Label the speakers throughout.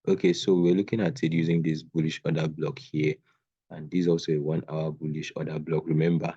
Speaker 1: Okay, so we're looking at it using this bullish order block here, and this is also a 1 hour bullish order block. Remember,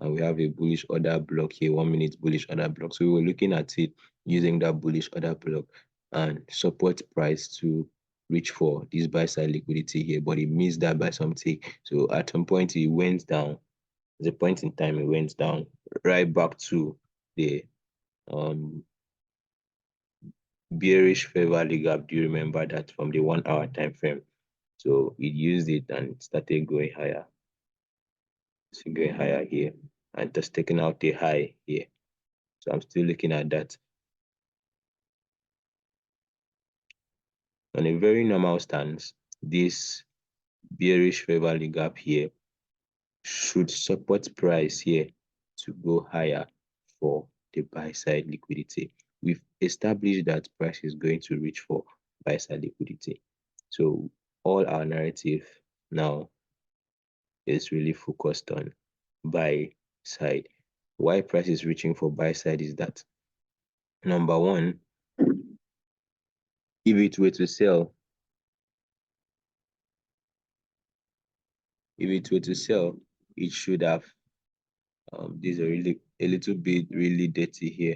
Speaker 1: and we have a bullish order block here, 1 minute bullish order block. So we were looking at it using that bullish order block and support price to reach for this buy side liquidity here, but it missed that by something. So at some point it went down. There's a point in time it went down right back to the um bearish fair value gap. Do you remember that from the 1 hour time frame? So it used it and started going higher. So going higher here and just taking out a high here. So I'm still looking at that. On a very normal stance, this bearish fair value gap here should support price here to go higher for the buy side liquidity. We've established that price is going to reach for buy side liquidity. So all our narrative now is really focused on buy side. Why price is reaching for buy side is that number one, if it were to sell, if it were to sell, it should have this is a little bit really dirty here.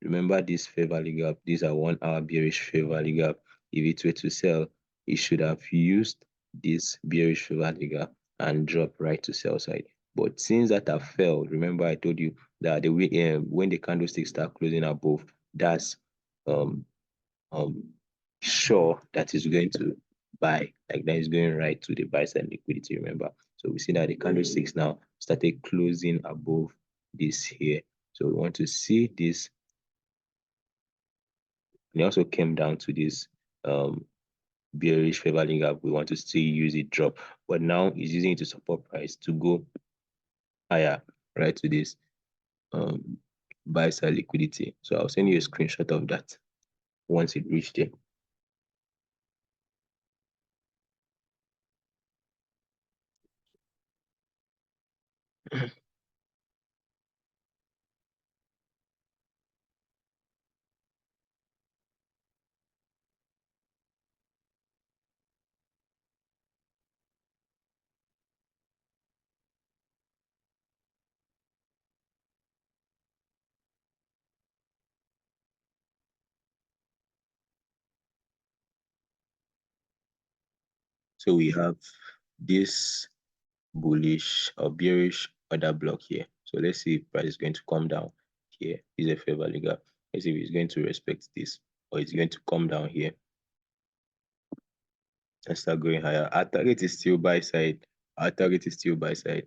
Speaker 1: Remember this fair value gap. These are 1 hour bearish fair value gap. If it were to sell, it should have used this bearish fair value gap and drop right to sell side. But since that have failed, remember I told you that when the candlesticks start closing above, that's um um sure that is going to buy, like that is going right to the buy side liquidity. Remember, so we see that the candlesticks now started closing above this here. So we want to see this. And it also came down to this bearish fair value gap. We want to still use it drop, but now it's using it to support price to go higher, right to this um buy side liquidity. So I'll send you a screenshot of that once it reached there. So we have this bullish or bearish order block here. So let's see if price is going to come down here. Is a fair value gap. Let's see if it's going to respect this or it's going to come down here and start going higher. Our target is still buy side. Our target is still buy side.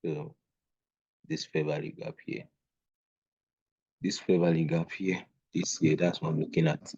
Speaker 1: So this fair value gap here. This fair value gap here. This here, that's what I'm looking at.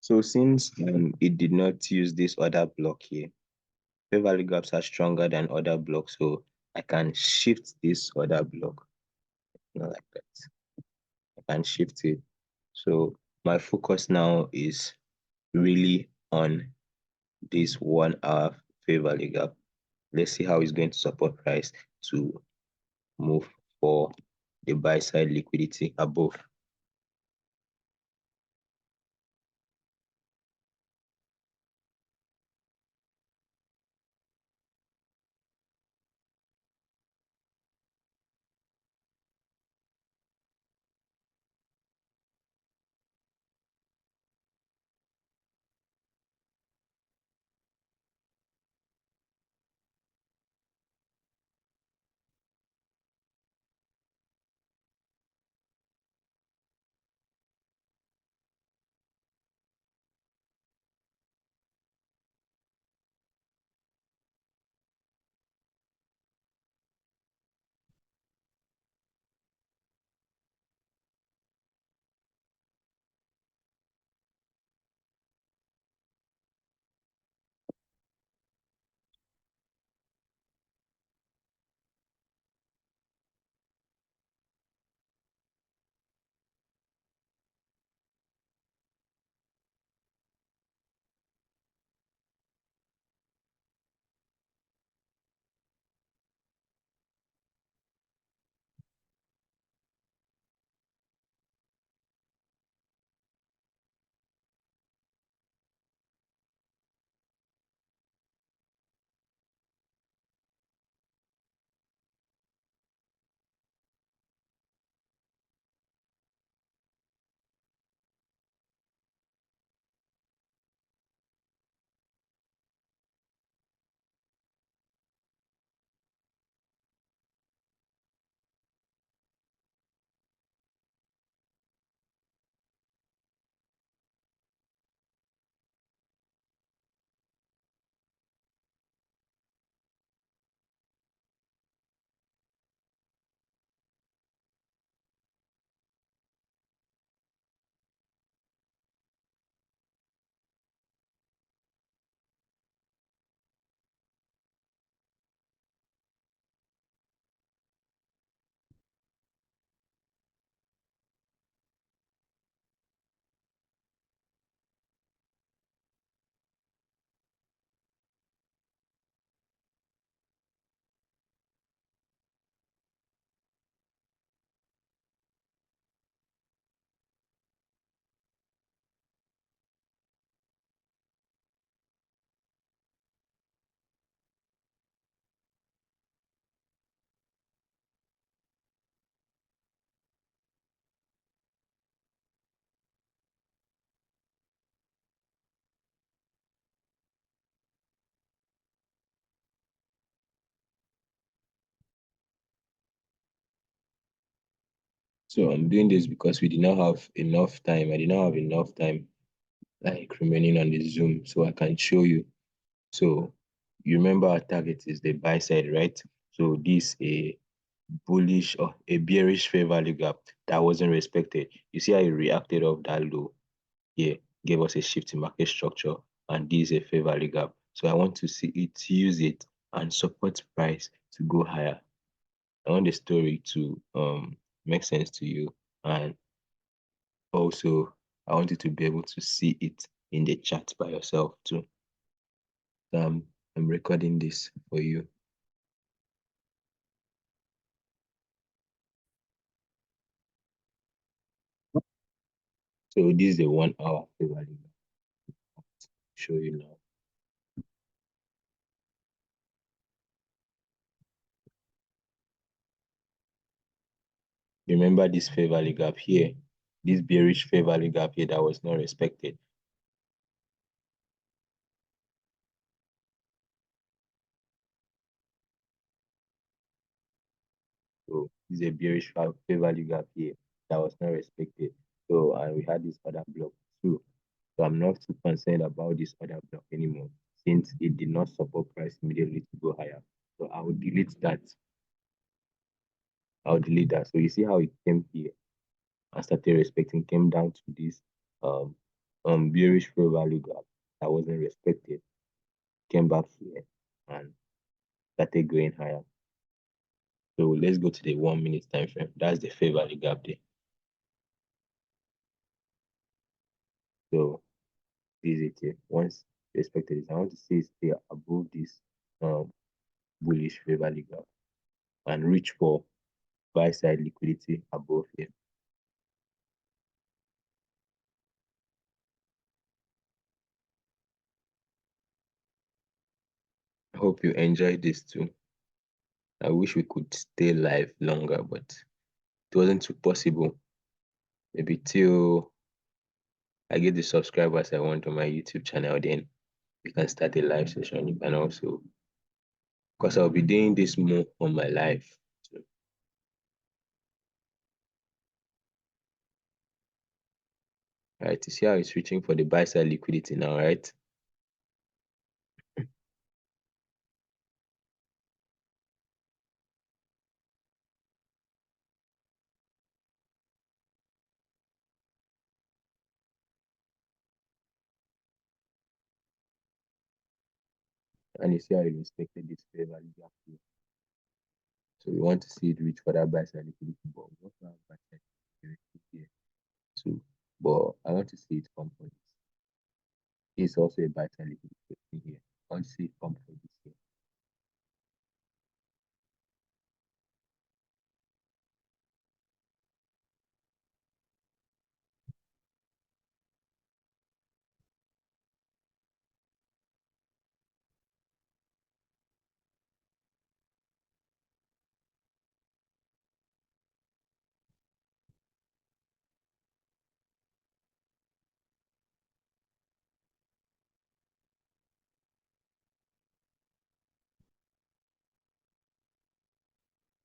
Speaker 1: So since it did not use this other block here, fair value gaps are stronger than other blocks, so I can shift this other block, not like that. I can shift it. So my focus now is really on this 1 hour fair value gap. Let's see how it's going to support price to move for the buy side liquidity above. So I'm doing this because we did not have enough time. I did not have enough time like remaining on the Zoom so I can show you. So you remember our target is the buy side, right? So this a bullish or a bearish fair value gap that wasn't respected. You see how it reacted off that low here, gave us a shift in market structure, and this is a fair value gap. So I want to see it use it and support price to go higher. I want the story to make sense to you, and also I want you to be able to see it in the chat by yourself too. So I'm recording this for you. So this is a 1 hour fair value gap. I'll show you now. Remember this fair value gap here, this bearish fair value gap here that was not respected. So this is a bearish fair value gap here that was not respected. So and we had this other block too. So I'm not too concerned about this other block anymore since it did not support price immediately to go higher. So I will delete that. I'll delete that. So you see how it came here and started respecting, came down to this um bearish fair value gap that wasn't respected, came back here and started going higher. So let's go to the 1 minute time frame. That's the fair value gap there. So this is it here. Once respected this, I want to see it stay above this um bullish fair value gap and reach for buy side liquidity above here. I hope you enjoyed this too. I wish we could stay live longer, but it wasn't too possible. Maybe till I get the subscribers I want on my YouTube channel, then we can start a live session. You can also, because I'll be doing this more on my live. So, right, to see how it's reaching for the buy side liquidity now, right? And you see how it respected this fair value gap here. So we want to see it reach for that buy side liquidity, but we also have buy side liquidity here too. But I want to see it come for this. It's also a buy side liquidity here. I want to see it come for this here.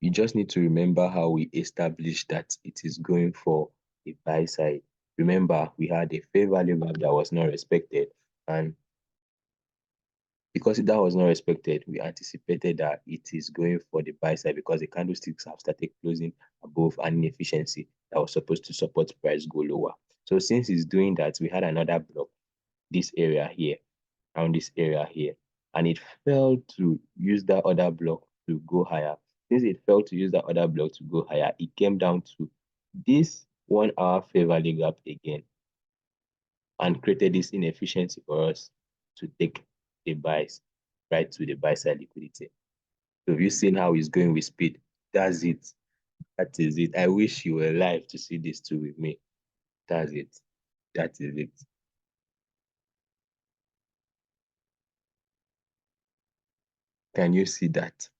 Speaker 1: You just need to remember how we established that it is going for a buy side. Remember, we had a fair value gap that was not respected, and because that was not respected, we anticipated that it is going for the buy side because the candlesticks have started closing above an inefficiency that was supposed to support price go lower. So since it's doing that, we had another block, this area here, around this area here, and it failed to use that other block to go higher. Since it failed to use that other block to go higher, it came down to this 1 hour fair value gap again and created this inefficiency for us to take the buys right to the buy side liquidity. So have you seen how it's going with speed? That's it. That is it. I wish you were live to see this too with me. That's it. That is it. Can you see that?